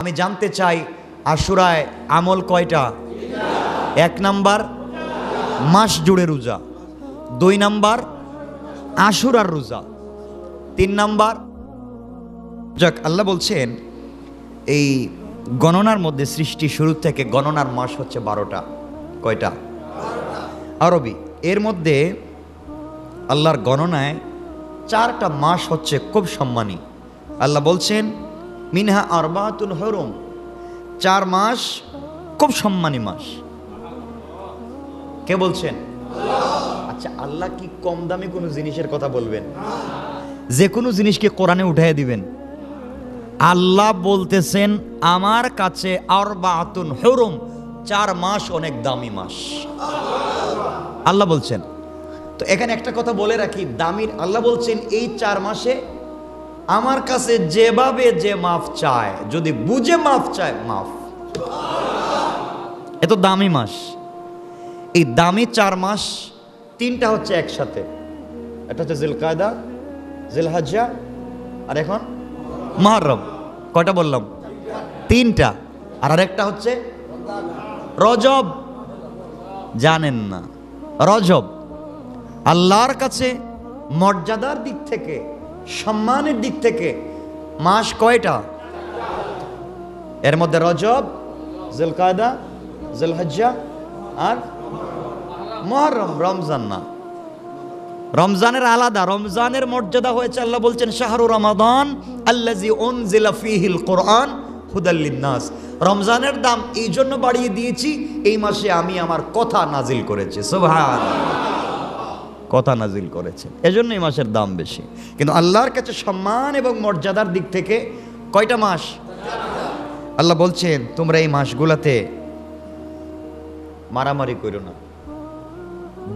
আমি জানতে চাই আশুরায় আমল কয়টা? 1 নাম্বার মাস জুড়ে রোজা, 2 নাম্বার আশুরার রোজা, 3 নাম্বার। যাক, আল্লাহ বলছেন এই গণনার মধ্যে সৃষ্টি শুরু থেকে গণনার মাস হচ্ছে 12টা। কয়টা? আরবি। এর মধ্যে আল্লাহর গণনায় 4টা মাস হচ্ছে খুব সম্মানী। আল্লাহ বলছেন মিনহা আরবাতুন হুরুম, 4 মাস খুব সম্মানী মাস। কে বলছেন? আচ্ছা, আল্লাহ কি কম দামি কোনো জিনিসের কথা বলবেন? যে কোনো জিনিসকে কোরআনে উঠাইয়া দিবেন? আল্লাহ বলতেছেন আমার কাছে আরবাতুন হুরুম, 4 মাস অনেক দামি মাস। আল্লাহ বলছেন। তো এখানে একটা কথা বলে রাখি, দামির আল্লাহ বলছেন এই 4 মাসে আমার কাছে যেভাবে যে মাফ চায়, যদি বুঝে মাফ চায় মাফ। এত দামি মাস। এই দামি 4 মাস 3টা হচ্ছে একসাথে। এটা হচ্ছে জিলকায়দা, জিলহজ্জা, আর এখন মুহররম। কয়টা বললাম? 3টা। আর আরেকটা হচ্ছে রজব। জানেন না রজব আল্লাহর কাছে মর্যাদার দিক থেকে, সম্মানের দিক থেকে মাস কয়টা? এর মধ্যে রজব, জিলকায়দা, জিলহজ্জা আর মুহররম। রমজান না, রমজানের আলাদা। রমজানের মর্যাদা হয়েছে, আল্লাহ বলছেন শাহরু রমাদান আল্লাযী উনজিলা ফীহিল কুরআন হুদাল লিন্নাস। রমজানের দাম এই জন্য বাড়িয়ে দিয়েছি, এই মাসে আমি আমার কথা নাজিল করেছি। সুবহানাল্লাহ, কথা নাজিল করেছে, এজন্য এই মাসের দাম বেশি। কিন্তু আল্লাহর কাছে সম্মান এবং মর্যাদার দিক থেকে কয়টা মাস? আল্লাহ বলছেন তোমরা এই মাসগুলাতে মারামারি কইরো না,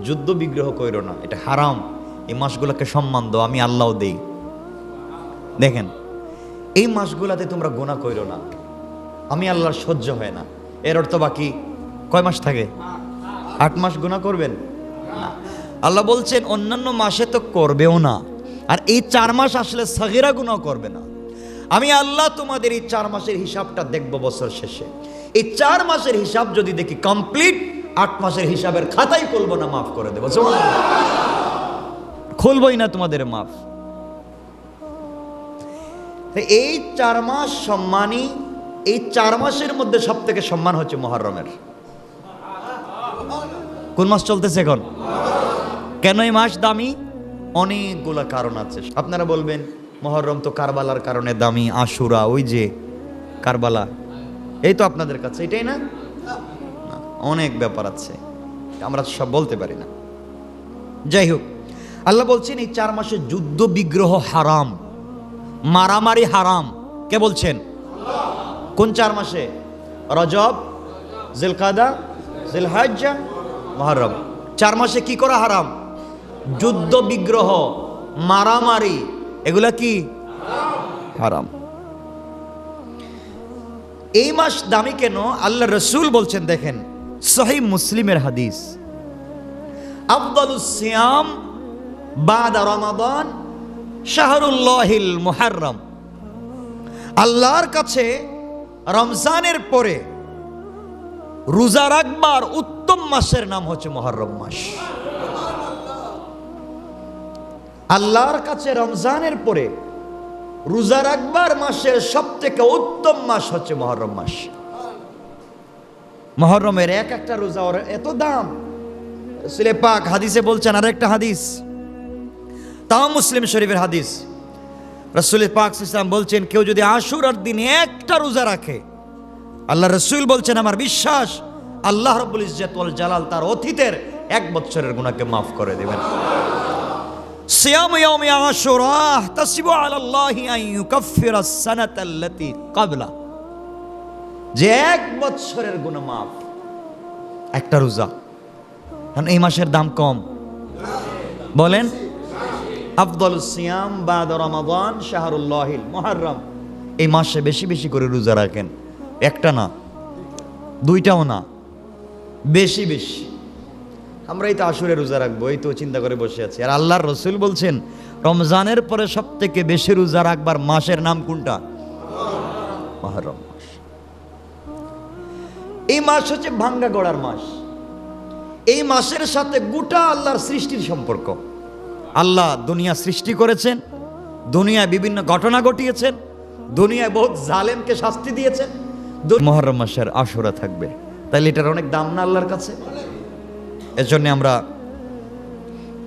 যুদ্ধ বিগ্রহ কইরো না, এটা হারাম। এই মাসগুলোকে সম্মান দাও, আমি আল্লাহ দেই। দেখেন, এই মাসগুলাতে তোমরা গুনাহ কইরো না, আমি আল্লাহর সহ্য হয় না। এর অর্থ বাকি কয় মাস থাকে? 8 মাস গুনাহ করবেন না। আল্লাহ বলছেন অন্যান্য মাসে তো করবেও না, আর এই 4 মাস আসলে সাগীরা গুনাহ করবে না। আমি আল্লাহ তোমাদের এই 4 মাসের হিসাবটা দেখব বছর শেষে। এই 4 মাসের হিসাব যদি দেখি কমপ্লিট, 8 মাসের হিসাবের খাতাই খুলবো না, মাফ করে দেবো। খুলবই না তোমাদের মাফ। এই 4 মাস সম্মানী। এই 4 মাসের মধ্যে সব থেকে সম্মান হচ্ছে মুহররমের। কোন মাস চলতেছে এখন? কেন এই মাস দামি? অনেকগুলো কারণ আছে। আপনারা বলবেন মুহররম তো কারবালার কারণে দামি, আশুরা ওই যে কারবালা, এই তো আপনাদের কাছে এটাই না? অনেক ব্যাপার আছে, আমরা সব বলতে পারি না। যাই হোক, আল্লাহ বলছেন এই 4 মাসে যুদ্ধ বিগ্রহ হারাম, মারামারি হারাম। কে বলছেন? কোন 4 মাসে? রজব, জিলকাদা, জিলহজ্জা, মুহররম। 4 মাসে কি করা হারাম? যুদ্ধ বিগ্রহ, মারামারি, এগুলা কি হারাম। এই মাস দামি কেন? আল্লাহ রসুল বলছেন, দেখেন সহিহ মুসলিমের হাদিস, আফদালুস সিয়াম বাদা রমাদান শাহরুল্লাহিল মুহররম। আল্লাহর কাছে রমজানের পরে রোজা রাখবার উত্তম মাসের নাম হচ্ছে মুহররম মাস। আল্লাহর কাছে রমজানের পরে রোজা রাখবার মাসের সবথেকে উত্তম মাস হচ্ছে মুহররম মাস। মুহররমের এক একটা রোজা ওর এত দাম। রাসূল পাক হাদিসে বলছেন, আর একটা হাদিস তাও মুসলিম শরীফের হাদিস, রাসূল পাক সাল্লাল্লাহু আলাইহি ওয়াসাল্লাম বলছেন কেউ যদি আশুরার দিন একটা রোজা রাখে, আল্লাহ রসুল বলছেন আমার বিশ্বাস আল্লাহ রাব্বুল ইজ্জত ওয়াল জালাল তার অতীতের 1 বছরের গুনাহকে মাফ করে দেবেন। সিয়ামু ইয়াউমি আশুরা তাসিবু আলাল্লাহি আন ইউকাফফিরা আস-সানাতা আল্লাতী ক্বাবলা, যে 1 বছরের গুনাহ মাফ একটা রোজা। কারণ এই মাসের দাম কম। বলেন আফদালুস সিয়াম বাদা রমাদান শাহরুল্লাহিল মুহররম। এই মাসে বেশি বেশি করে রোজা রাখেন, একটা না, 2টাও না, বেশি বেশি। আমরা এই তো আশুরে রোজা রাখবো, এই তো চিন্তা করে বসে আছি। আর আল্লাহর রসুল বলছেন রমজানের পরে সব থেকে বেশি রোজা রাখবার মাসের নাম কোনটা? মুহররম মাস। এই মাস হচ্ছে ভাঙ্গা গড়ার মাস। এই মাসের সাথে গোটা আল্লাহর সৃষ্টির সম্পর্ক। আল্লাহ দুনিয়া সৃষ্টি করেছেন, দুনিয়ায় বিভিন্ন ঘটনা ঘটিয়েছেন, দুনিয়ায় বহুত জালেমকে শাস্তি দিয়েছেন। মুহররম মাসের আশুরা থাকবে, তাহলে এটার অনেক দাম না আল্লাহর কাছে? এজন্য আমরা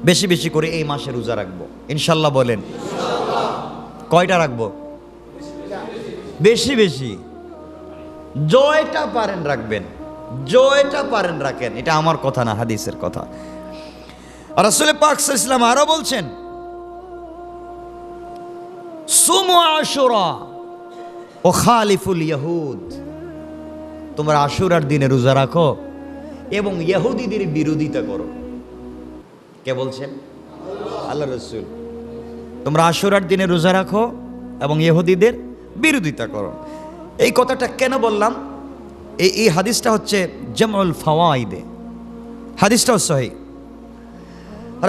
বেশি বেশি করে এই মাসে রোজা রাখবো ইনশাল্লাহ। বলেন কয়টা রাখবো? বেশি বেশি, জয়টা পারেন রাখবেন, জয়টা পারেন রাখেন। এটা আমার কথা না, হাদিসের কথা। রাসূল পাক সাল্লাল্লাহু আলাইহি ওয়াসাল্লাম আরো বলছেন, সুমু আশুরা ও খালিফুল ইয়াহুদ, তোমরা আশুরার দিনে রোজা রাখো এবং ইহুদিদের বিরোধিতা করো। কে বলছেন? আল্লাহ রাসূল। তোমরা আশুরার দিনে রোজা রাখো এবং ইহুদিদের বিরোধিতা করো। এই কথাটা কেন বললাম? এই হাদিসটা হচ্ছে জামউল ফাওয়াইদে, হাদিসটাও সহিহ।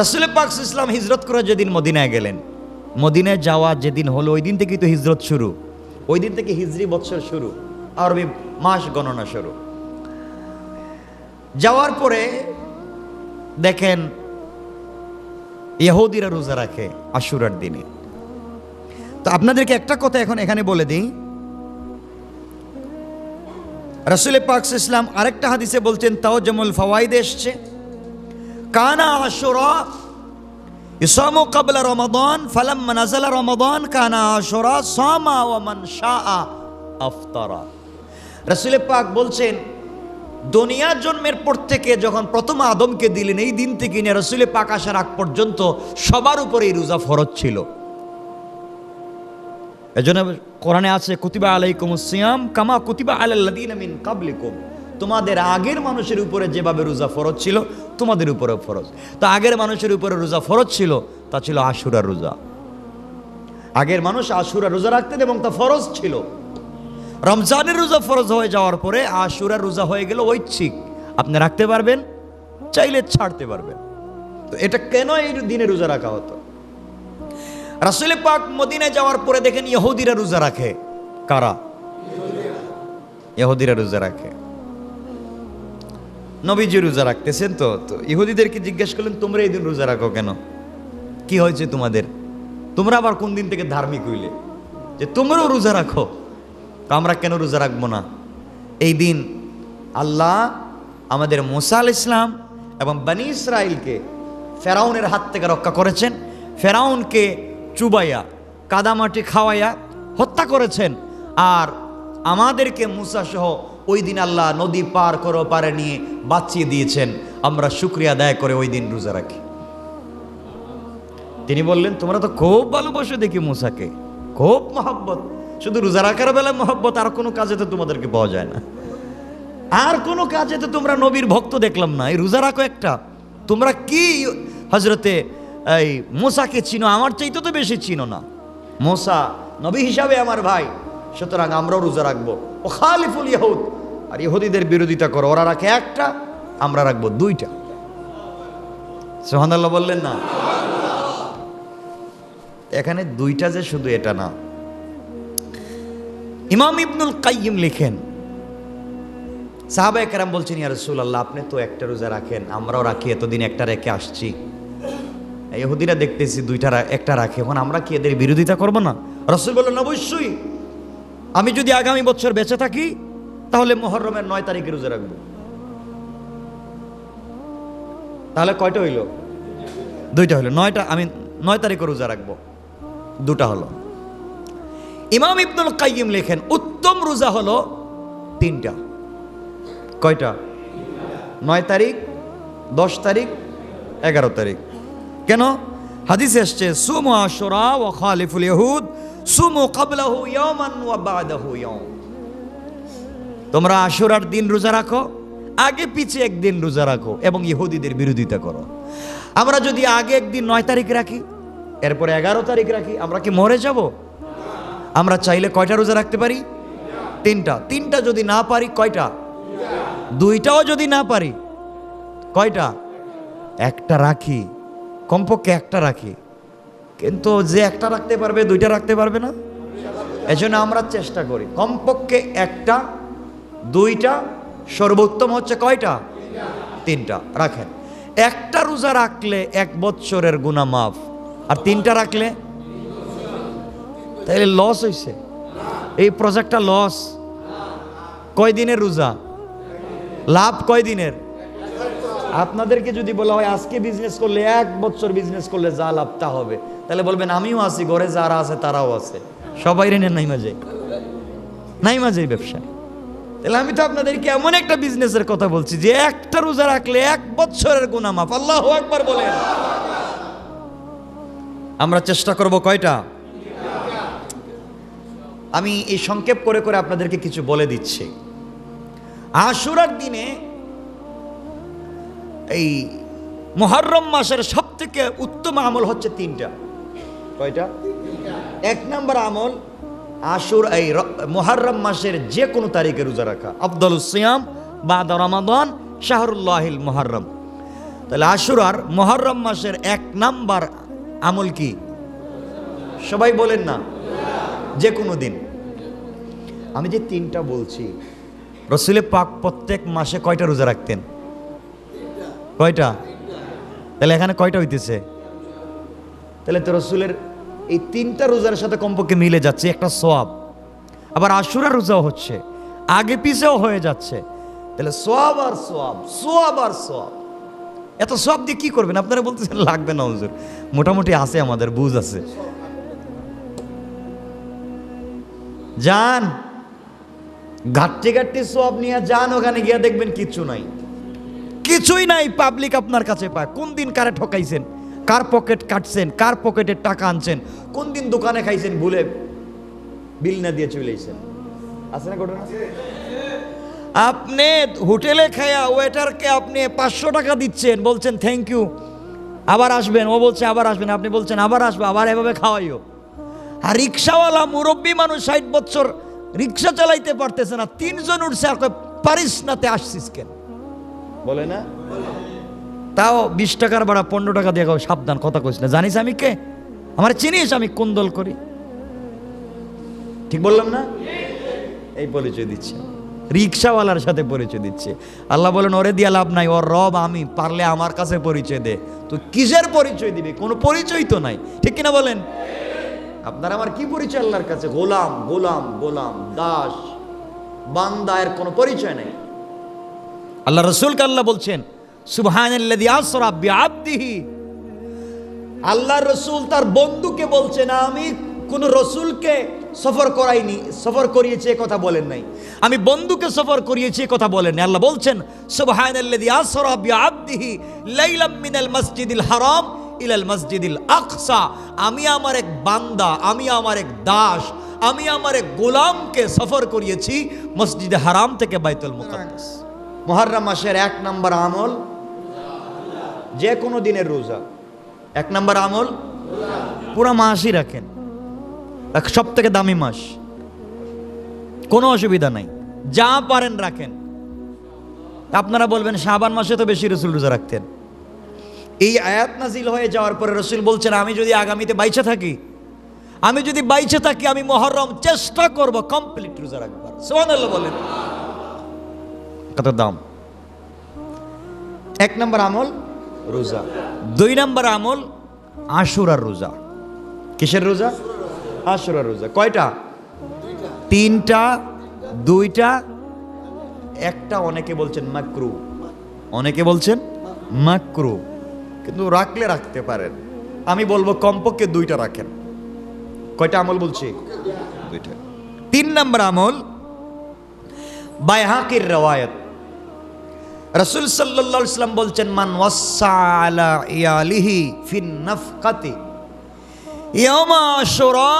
রাসূল পাক সাল্লাল্লাহু আলাইহি ওয়াসাল্লাম হিজরত করে যেদিন মদিনায় গেলেন, মদিনায় যাওয়া যেদিন হলো ওই দিন থেকেই তো হিজরত শুরু, ওই দিন থেকে হিজরি বৎসর শুরু, আরবি মাস গণনা শুরু। যাওয়ার পরে দেখেন ইহুদিরা রোজা রাখে আশুরার দিনে। তো আপনাদেরকে একটা কথা এখন এখানে বলে দিই, রাসূল পাক সাল্লাল্লাহু আলাইহি ওয়াসাল্লাম আরেকটা হাদিসে বলছেন, তাও জামুল ফাওয়াইদে এসছে, কানা আশুরা ইসামু ক্বাবলা রমাদান ফালাম্মা নাযালা রমাদান কানা আশুরা সামা ওয়া মান শাআ আফতারা। রাসূল পাক বলছেন, দুনিয়া জন্মের পর থেকে যখন প্রথম আদমকে দিলেন, এই দিন থেকে নিয়ে রাসূল পাক আসার আগ পর্যন্ত সবার উপরে এই রোজা ফরজ ছিল। এজন্য কোরআনে আছে, কুতিবা আলাইকুমুস সিয়াম কামা কুতিবা আলাল্লাযীনা মিন ক্বাবলিকুম, তোমাদের আগের মানুষের উপরে যেভাবে রোজা ফরজ ছিল তোমাদের উপরেও ফরজ। তো আগের মানুষের উপরে রোজা ফরজ ছিল, তা ছিল আশুরার রোজা। আগের মানুষ আশুরার রোজা রাখতেন এবং তা ফরজ ছিল। রমজানের রোজা ফরজ হয়ে যাওয়ার পরে আশুরার রোজা হয়ে গেল ঐচ্ছিক, আপনি রাখতে পারবেন, চাইলে ছাড়তে পারবেন। তো এটা কেন এই দিনে রোজা রাখা হতো? রাসূল পাক মদিনায় যাওয়ার পরে দেখেন ইহুদিরা রোজা রাখে। কারা? ইহুদিরা রোজা রাখে। নবীজি রোজা রাখতেছেন, তো ইহুদিদেরকে জিজ্ঞেস করলেন, তোমরা এই দিন রোজা রাখো কেন? কি হয়েছে তোমাদের? তোমরা আবার কোন দিন থেকে ধার্মিক হইলে যে তোমরাও রোজা রাখো? তো আমরা কেন রোজা রাখবো না? এই দিন আল্লাহ আমাদের মুসা আলাইহিস সালাম এবং বনি ইসরাইলকে ফেরাউনের হাত থেকে রক্ষা করেছেন। ফেরাউনকে চুবাইয়া কাদামাটি খাওয়াইয়া হত্যা করেছেন, আর আমাদেরকে মুসা সহ ওই দিন আল্লাহ নদী পার করে পারে নিয়ে বাঁচিয়ে দিয়েছেন। আমরা শুকরিয়া আদায় করে ওই দিন রোজা রাখি। তিনি বললেন, তোমরা তো খুব ভালোবাসো দেখি মুসাকে, খুব মহব্বত, শুধু রোজা রাখার বেলায় মহব্বত, আর কোনো কাজে তো তোমাদেরকে পাওয়া যায় না। আর কোনো কাজে তো তোমরা নবীর ভক্ত দেখলাম না, এই রোজা রাখো একটা। তোমরা কি হজরতে এই মুসাকে চিনো? আমার চাইতে তো বেশি চিনো না। মুসা নবী হিসাবে আমার ভাই, সুতরাং আমরাও রোজা রাখবো। ও খালিফুল ইয়াহুদ, আর ইহুদিদের বিরোধিতা করো। ওরা রাখে একটা, আমরা রাখবো দুইটা। সুবহানাল্লাহ বললেন না? এখানে দুইটা যে শুধু এটা না। ইমাম ইবনুল কাইয়িম লিখেন, সাহাবায়ে কেরাম বলছেন, ইয়া রাসূলুল্লাহ আপনি তো একটা রোজা রাখেন, আমরাও রাখি, এতদিন একটা রেখে আসছি। ইহুদিরা দেখতেছি দুইটা একটা রাখে, এখন আমরা কি এদের বিরোধিতা করব না? রাসূল বললেন, অবশ্যই। আমি যদি আগামী বছর বেঁচে থাকি তাহলে মুহররমের 9 তারিখে রোজা রাখবো। তাহলে কয়টা হইল? দুইটা হইল। 9টা, আমি 9 তারিখে রোজা রাখবো, দুটা হলো। ইমাম ইবনুল কাইয়িম লেখেন, উত্তম রোজা হলো 3টা। কয়টা? 9 তারিখ, 10 তারিখ, 11 তারিখ। কেন? হাদিসে আসছে, সুমু আশুরা ওয়া খালিফুল ইয়াহুদ সুমু ক্বাবলাহু ইয়াওমান ওয়া বা'দাহু ইয়াওম। তোমরা আশুরার দিন রোজা রাখো, আগে পিছে একদিন রোজা রাখো এবং ইহুদিদের বিরোধিতা করো। আমরা যদি আগে একদিন 9 তারিখ রাখি, এরপরে 11 তারিখ রাখি, আমরা কি মরে যাব? আমরা চাইলে কয়টা রোজা রাখতে পারি? 3টা। 3টা যদি না পারি কয়টা? 2টাও যদি না পারি কয়টা? একটা রাখি, কমপক্ষে একটা রাখি। কিন্তু যে একটা রাখতে পারবে 2টা রাখতে পারবে না। এজন্য আমরা চেষ্টা করি কমপক্ষে একটা দুইটা, সর্বোত্তম হচ্ছে কয়টা? তিনটা। রাখেন। একটা রোজা রাখলে 1 বৎসরের গুনাহ মাফ, আর তিনটা রাখলে তাহলে লস হইছে। এই প্রজেক্টটা লস। কয় দিনের রোজা? লাভ কয় দিনের? আপনাদেরকে যদি বলা হয় আজকে বিজনেস করলে 1 বছর বিজনেস করলে যা লাভ তা হবে, তাহলে বলবেন আমিও আছি, ঘরে যারা আছে তারাও আছে, সবাই রেনে নাইমা যায় ব্যবসায়। তাহলে আমি তো আপনাদেরকে এমন একটা বিজনেসের কথা বলছি যে একটা রোজা রাখলে 1 বছরের গুনাহ মাফ। আল্লাহু আকবার বলেন। আমরা চেষ্টা করব কয়টা? আমি এই সংক্ষেপ করে করে আপনাদেরকে কিছু বলে দিচ্ছি। আশুরার দিনে, এই মুহররম মাসের সবথেকে উত্তম আমল হচ্ছে 3টা। কয়টা? 1 নম্বর আমল এই মুহররম মাসের যে কোনো তারিখে রোজা রাখা। আফদালুস সিয়াম বাদা রমাদান শাহরুল্লাহিল মুহররম। তাহলে আশুরার মুহররম মাসের 1 নাম্বার আমল কি? সবাই বলেন না, যে কোনো দিন। আমি যে 3টা বলছি, রাসূল পাক প্রত্যেক মাসে কয়টা রোজা রাখতেন? কয়টা? তাহলে এখানে কয়টা হইতেছে? তাহলে তো রাসূলের এই 3টা রোজার সাথে কমপক্ষে মিলে যাচ্ছে একটা সওয়াব। আবার আশুরার রোজাও হচ্ছে, আগে পিছেও হয়ে যাচ্ছে। তাহলে সওয়াব আর সওয়াব, সওয়াব আর সওয়াব। এত সওয়াব দিয়ে কি করবেন? আপনারা বলতেছেন লাগবে না হুজুর, মোটামুটি আছে, আমাদের বুঝ আছে। যান, ঘাটতে ঘাটতে সওয়াব নিয়ে যান, ওখানে গিয়ে দেখবেন কিচ্ছু নাই, কিছুই নাই। পাবলিক আপনার কাছে পায় কোন দিন কারে ঠকাইছেন, কার পকেট কাটছেন, কার পকেটের টাকা আনছেন, কোন দিন দোকানে খাইছেন ভুলে বিল না দিয়ে চলে এসেছেন। আছে না ঘটনা? আপনি হোটেলে খায়া ওয়েটারকে আপনি 500 টাকা দিচ্ছেন, বলছেন থ্যাংক ইউ, আবার আসবেন, ও বলছে আবার আসবেন, আপনি বলছেন আবার আসবো, আবার এভাবে খাওয়াইও। আর রিক্সাওয়ালা মুরব্বী মানুষ 60 বছর রিক্সা চালাইতে পারতেছে না, 3 জন উঠছে, আর পারিস নাতে আসছিস কেন বলে না? তাও 20 টাকার ভাড়া 15 টাকা দিয়ে গাও, সাবধান কথা কইস না, জানিস আমি কে, আমার চিনিস আমি কোন দল করি। ঠিক বললাম না? এই পরিচয় দিচ্ছে, রিক্সাওয়ালার সাথে পরিচয় দিচ্ছে। আল্লাহ বলেন ওরে দিয়া লাভ নাই, ওর রব আমি, পারলে আমার কাছে পরিচয় দে। তো কিসের পরিচয় দিবি? কোনো পরিচয় তো নাই, ঠিক কিনা বলেন? আপনার আমার কি পরিচয় আল্লাহর কাছে? গোলাম, গোলাম, গোলাম, দাস, বান্দা, এর কোনো পরিচয় নাই। আল্লাহ রাসূলকে আল্লাহ বলছেন সুবহানাল্লাযী আসরা বিআবদিহি। আল্লাহ রাসূল তার বন্ধুকে বলছেন, আমি কোন রাসূলকে সফর করাইনি, সফর করিয়েছে কথা বলেন নাই, আমি বন্ধুকে সফর করিয়েছি কথা বলেন নাই। আল্লাহ বলছেন সুবহানাল্লাযী আসরা বিআবদিহি লাইলাম মিনাল মাসজিদিল হারাম ইলাল মসজিদিল আকসা। আমি আমার এক বান্দা, আমি আমার এক দাস, আমি আমার এক গোলামকে সফর করিয়েছি মসজিদে হারাম থেকে বাইতুল মুকাদ্দাস। মুহররম মাসের 1 নম্বর আমল যে কোনো দিনের রোজা। 1 নম্বর আমল পুরো মাসই রাখেন, সব থেকে দামি মাস, কোনো অসুবিধা নাই, যা পারেন রাখেন। আপনারা বলবেন শাবান মাসে তো বেশি রাসূল রোজা রাখতেন। এই আয়াত নাজিল হয়ে যাওয়ার পরে রাসূল বলছেন আমি যদি আগামীতে বাইচে থাকি, আমি মুহররম চেষ্টা করব কমপ্লিট রোজা রাখবার। সুবহানাল্লাহ বলেন। কত দাম? 1 নম্বর আমল রোজা। 2 নম্বর আমল আশুরার রোজা। কিসের রোজা? আশুরার রোজা। কয়টা? 3টা, 2টা, 1টা অনেকে বলছেন মাকরু, অনেকে বলছেন মাকরু, কিন্তু রাখলে রাখতে পারেন। আমি বলবো কমপক্ষে 2টা রাখেন। কয়টা আমল বলছি? 2টা। 3 নম্বর আমল বাইহাকির রওয়ায়াত। রাসূল সাল্লাল্লাহু আলাইহি ওয়াসাল্লাম বলছেন মান ওয়াসা আলা ইয়ালিহি ফিন নাফকাতি ইয়াউমা আশুরা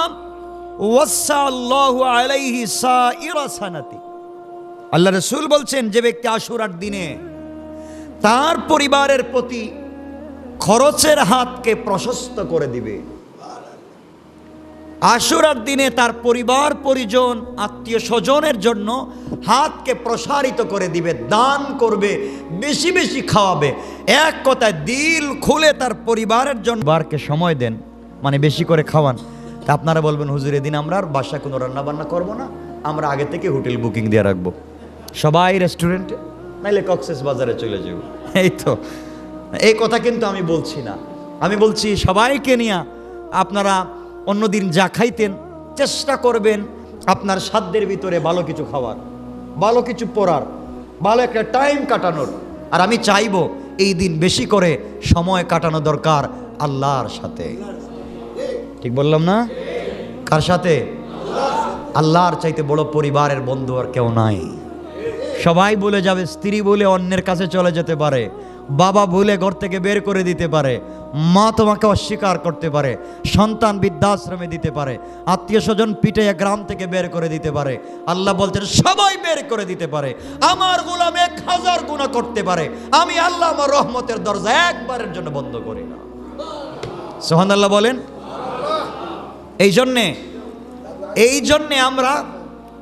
ওয়াসা আল্লাহু আলাইহি সাইরা সানাতি। আল্লাহ রাসূল বলছেন যে ব্যক্তি আশুরার দিনে তার পরিবারের প্রতি খরচের হাতকে প্রশস্ত করে দিবে, আশুরার দিনে তার পরিবার পরিজন আত্মীয় স্বজনের জন্য হাতকে প্রসারিত করে দিবে, দান করবে, বেশি বেশি খাওয়াবে, এক কথায় দিল খুলে তার পরিবারের জন্য বারকে সময় দেন, মানে বেশি করে খাওয়ান। তা আপনারা বলবেন হুজুর এদিন আমরা আর বাসায় কোনো রান্না বান্না করবো না, আমরা আগে থেকে হোটেল বুকিং দিয়ে রাখবো। সবাই রেস্টুরেন্টে, নাইলে কক্সেস বাজারে চলে যাব। এই তো, এই কথা কিন্তু আমি বলছি না। আমি বলছি সবাইকে নিয়ে আপনারা অন্যদিন যা খাইতেন চেষ্টা করবেন আপনার সাধ্যের ভিতরে ভালো কিছু খাওয়ার, ভালো কিছু পড়ার, ভালো একটা টাইম কাটানোর। আর আমি চাইবো এই দিন বেশি করে সময় কাটানো দরকার আল্লাহর সাথে। ঠিক বললাম না? কার সাথে? আল্লাহর চাইতে বড় পরিবারের বন্ধু আর কেউ নাই। সবাই বলে যাবে, স্ত্রী বলে অন্যের কাছে চলে যেতে পারে, বাবা বলে ঘর থেকে বের করে দিতে পারে, মা তোমাকে অস্বীকার করতে পারে, সন্তান বৃদ্ধাশ্রমে দিতে পারে, আত্মীয় স্বজন পিটে গ্রাম থেকে বের করে দিতে পারে। আল্লাহ বলছেন সবাই বের করে দিতে পারে, আমার গোলাম 1000 গুনাহ করতে পারে, আমি আল্লাহ আমার রহমতের দরজা একবারের জন্য বন্ধ করি না। সুবহানাল্লাহ বলেন। এই জন্যে আমরা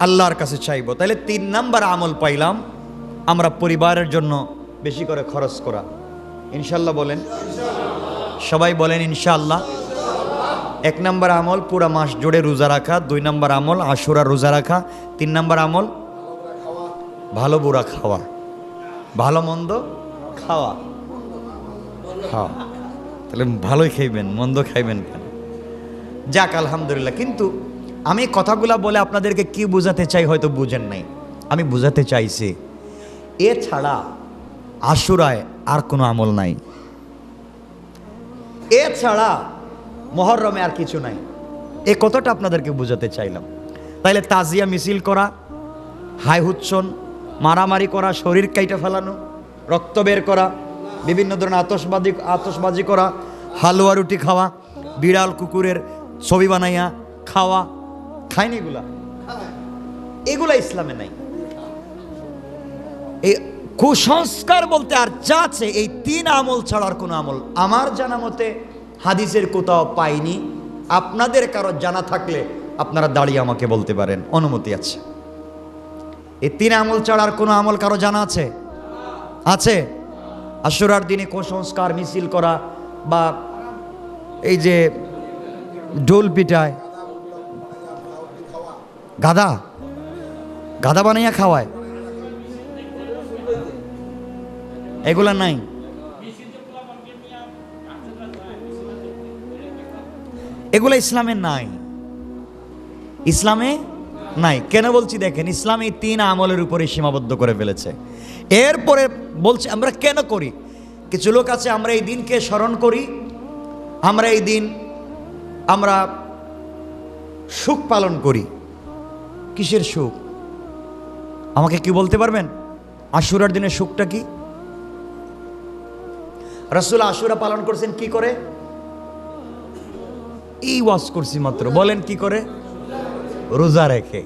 আল্লাহর কাছে চাইবো। তাহলে 3 নাম্বার আমল পাইলাম, আমরা পরিবারের জন্য বেশি করে খরচ করা। ইনশাল্লাহ বলেন, সবাই বলেন ইনশাআল্লাহ। 1 নাম্বার আমল পুরা মাস জুড়ে রোজা রাখা, 2 নাম্বার আমল আশুরা রোজা রাখা, 3 নাম্বার আমল ভালো বুড়া খাওয়া, ভালো মন্দ খাওয়া। তাহলে ভালোই খাইবেন, মন্দ খাইবেন কেন? যাক আলহামদুলিল্লাহ। কিন্তু আমি কথাগুলা বলে আপনাদেরকে কি বোঝাতে চাই হয়তো বুঝেন নাই। আমি বোঝাতে চাইছি এছাড়া আশুরায় আর কোনো আমল নাই, এছাড়া মুহররমে আর কিছু নাই। এই কথাটা আপনাদেরকে বোঝাতে চাইলাম। তাইলে তাজিয়া মিছিল করা, হাই হুচ্ছন, মারামারি করা, শরীর কাইটা ফেলানো, রক্ত বের করা, বিভিন্ন ধরনের আতশবাজি করা, হালুয়া রুটি খাওয়া, বিড়াল কুকুরের ছবি বানাইয়া খাওয়া, খায়নি এগুলা ইসলামে নাই। এই কুসংস্কার বলতে আর যা আছে এই 3 আমল ছাড়ার কোনো আমল আমার জানা মতে হাদিসের কোথাও পাইনি। আপনাদের কারো জানা থাকলে আপনারা দাঁড়িয়ে আমাকে বলতে পারেন, অনুমতি আছে। এই 3 আমল ছাড়ার কোনো আমল কারো জানা আছে? আছে? আশুরার দিনে কুসংস্কার মিছিল করা, বা এই যে ঢোল পিটায়, গাধা বানাইয়া খাওয়ায়, এগুলা নাই। এগুলা ইসলামে নাই, ইসলামে নাই। কেন বলছি দেখেন, ইসলাম এই 3 আমলের উপরে সীমাবদ্ধ করে ফেলেছে। এরপরে বলছে আমরা কেন করি। কিছু লোক আছে আমরা এই দিনকে স্মরণ করি, আমরা এই দিন আমরা সুখ পালন করি। কিসের সুখ? আমাকে কি বলতে পারবেন? আশুরার দিনের সুখটা কি? রাসূল আশুরা পালন করছেন কি করে? এই ওয়াজ করছি মাত্র, বলেন কি করে? রোজা রেখে।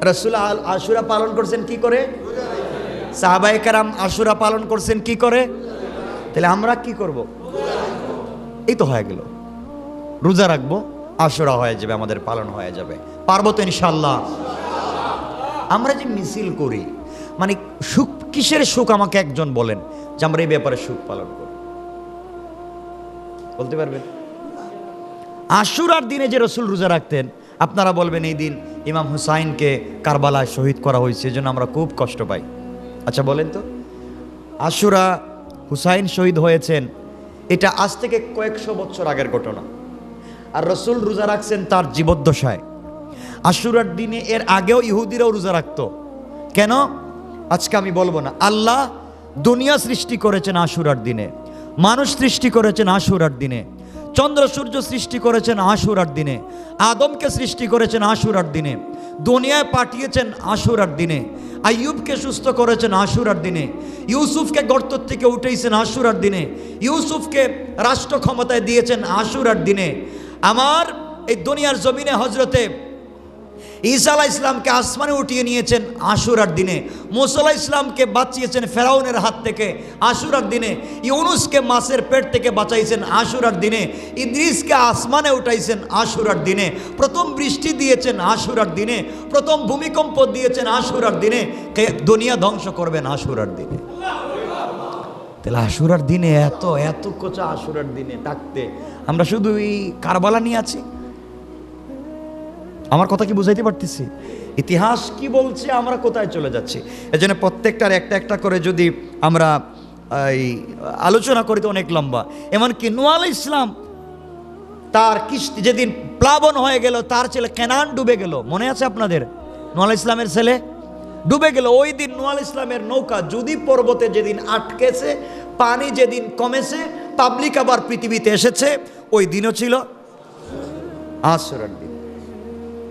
রাসূল আশুরা পালন করছেন কি করে? সাহাবায়ে কেরাম আশুরা পালন করছেন কি করে? তাহলে আমরা কি করব? এই তো হয়ে গেল, রোজা রাখবো, আশুরা হয়ে যাবে, আমাদের পালন হয়ে যাবে। পারবো তো ইনশাআল্লাহ? আমরা যে মিছিল করি, মানে সুখ, কিসের সুখ আমাকে একজন বলেন যে আমরা এই ব্যাপারে সুখ পালন করি, বলতে পারবেন? আশুরার দিনে যে রাসূল রোজা রাখতেন, আপনারা বলবেন এই দিন ইমাম হুসাইনকে কারবালায় শহীদ করা হয়েছে, এজন্য আমরা খুব কষ্ট পাই। আচ্ছা বলেন তো, আশুরা হুসাইন শহীদ হয়েছেন, এটা আজ থেকে কয়েকশো বছর আগের ঘটনা, আর রাসূল রোজা রাখছেন তার জীবদ্দশায়। আশুরার দিনে এর আগেও ইহুদিরাও রোজা রাখতো। কেন? আজকে আমি বলবো না। আল্লাহ দুনিয়া সৃষ্টি করেছেন আশুরার দিনে, মানুষ সৃষ্টি করেছেন আশুরার দিনে, চন্দ্র সূর্য সৃষ্টি করেছেন আশুরার দিনে, আদমকে সৃষ্টি করেছেন আশুরার দিনে, দুনিয়ায় পাঠিয়েছেন আশুরার দিনে, আইয়ুবকে সুস্থ করেছেন আশুরার দিনে, ইউসুফকে গর্ত থেকে উঠেছেন আশুরার দিনে, ইউসুফকে রাষ্ট্র ক্ষমতায় দিয়েছেন আশুরার দিনে। আমার এই দুনিয়ার জমিনে হজরতে ঈসা আলাইহিস সালামকে আসমানে উঠিয়ে নিয়েছেন আশুরার দিনে, মুসা আলাইহিস সালামকে বাঁচিয়েছেন ফেরাউনের হাত থেকে আশুরার দিনে, ইউনুসকে মাছের পেট থেকে বাঁচাইছেন আশুরার দিনে, ইদ্রিসকে আসমানে উঠাইছেন আশুরার দিনে, প্রথম বৃষ্টি দিয়েছেন আশুরার দিনে, প্রথম ভূমিকম্প দিয়েছেন আশুরার দিনে, দুনিয়া ধ্বংস করবেন আশুরার দিনে। তাহলে আশুরার দিনে এত এত কোচা আশুরার দিনে থাকতে আমরা শুধু এই কারবালা নিয়ে আছি। আমার কথা কি বুঝাইতে পারতেছি? ইতিহাস কি বলছে, আমরা কোথায় চলে যাচ্ছি? এজন্য প্রত্যেকটার একটা একটা করে যদি আমরা এই আলোচনা করি তো অনেক লম্বা। এমনকি নূহ আলাইহিস সালাম তার কিস্তি যেদিন প্লাবন হয়ে গেল, তার ছেলে কেনান ডুবে গেল, মনে আছে আপনাদের? নূহ আলাইহিস সালামের ছেলে ডুবে গেল। ওই দিন নূহ আলাইহিস সালামের নৌকা যদি পর্বতে যেদিন আটকেছে, পানি যেদিন কমেছে, পাবলিক আবার পৃথিবীতে এসেছে, ওই দিনও ছিল আশুরার দিন।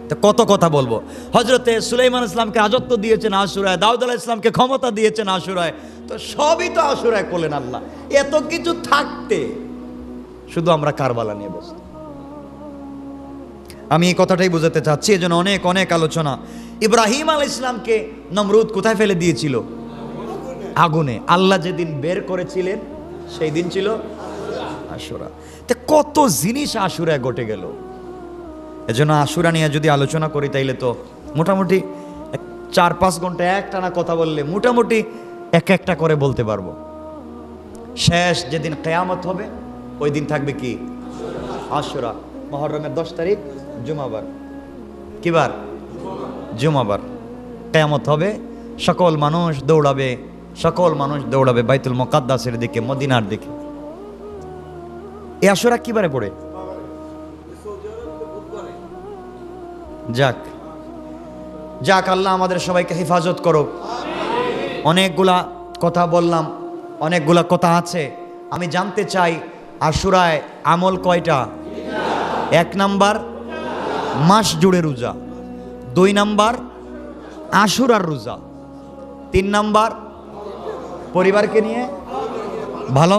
তো কত কথা বলবো। হজরতে সুলাইমান ইসলামকে রাজত্ব দিয়েছেন আশুরায়, দাউদ আলাইহিস সালামকে ক্ষমতা দিয়েছেন আশুরায়, তো সবই তো আশুরায় করলেন আল্লাহ। এত কিছু থাকতে শুধু আমরা কারবালা নিয়ে বসি। আমি এই কথাটাই বোঝাতে চাচ্ছি, এজন্য অনেক অনেক আলোচনা। ইব্রাহিম আলাইহিস সালামকে নমরুদ কোথায় ফেলে দিয়েছিল? আগুনে। আল্লাহ যেদিন বের করেছিলেন সেই দিন ছিল আশুরা। তো কত জিনিস আশুরায় ঘটে গেল। এজন্য আশুরা নিয়ে যদি আলোচনা করি তাইলে তো মোটামুটি 4-5 ঘন্টা একটানা কথা বললে মোটামুটি এক একটা করে বলতে পারবো। শেষ যেদিন কিয়ামত হবে ওই দিন থাকবে কি? আশুরা। মুহররমের 10 তারিখ জুমাবার। কি বার? জুমাবার। কিয়ামত হবে, সকল মানুষ দৌড়াবে বাইতুল মুকাদ্দাসের দিকে, মদিনার দিকে। এই আশুরা কি বারে পড়ে? যাক আল্লাহ আমাদের সবাইকে হেফাজত করো। অনেকগুলা কথা বললাম, অনেকগুলা কথা আছে। আমি জানতে চাই আশুরায় আমল কয়টা? 1 নাম্বার মাস জুড়ে রোজা, 2 নাম্বার আশুরার রোজা, 3 নাম্বার পরিবারকে নিয়ে ভালো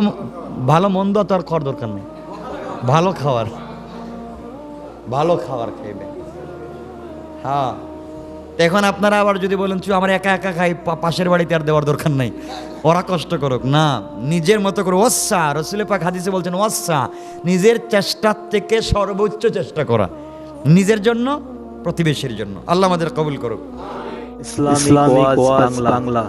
ভালো মন্দ তো আর খাওয়ার দরকার নেই, ভালো খাবার খাইবে। হ্যাঁ, এখন আপনারা আবার যদি বলেন আমার একা একা খাই, পাশের বাড়িতে আর দেওয়ার দরকার নাই, ওরা কষ্ট করুক না, নিজের মতো করে। ওয়াসা, রাসূল পাক হাদিসে বলছেন ওয়াসা, নিজের চেষ্টার থেকে সর্বোচ্চ চেষ্টা করা, নিজের জন্য, প্রতিবেশীর জন্য। আল্লাহ আমাদের কবুল করুক। ইসলামিক ওয়াজ বাংলা।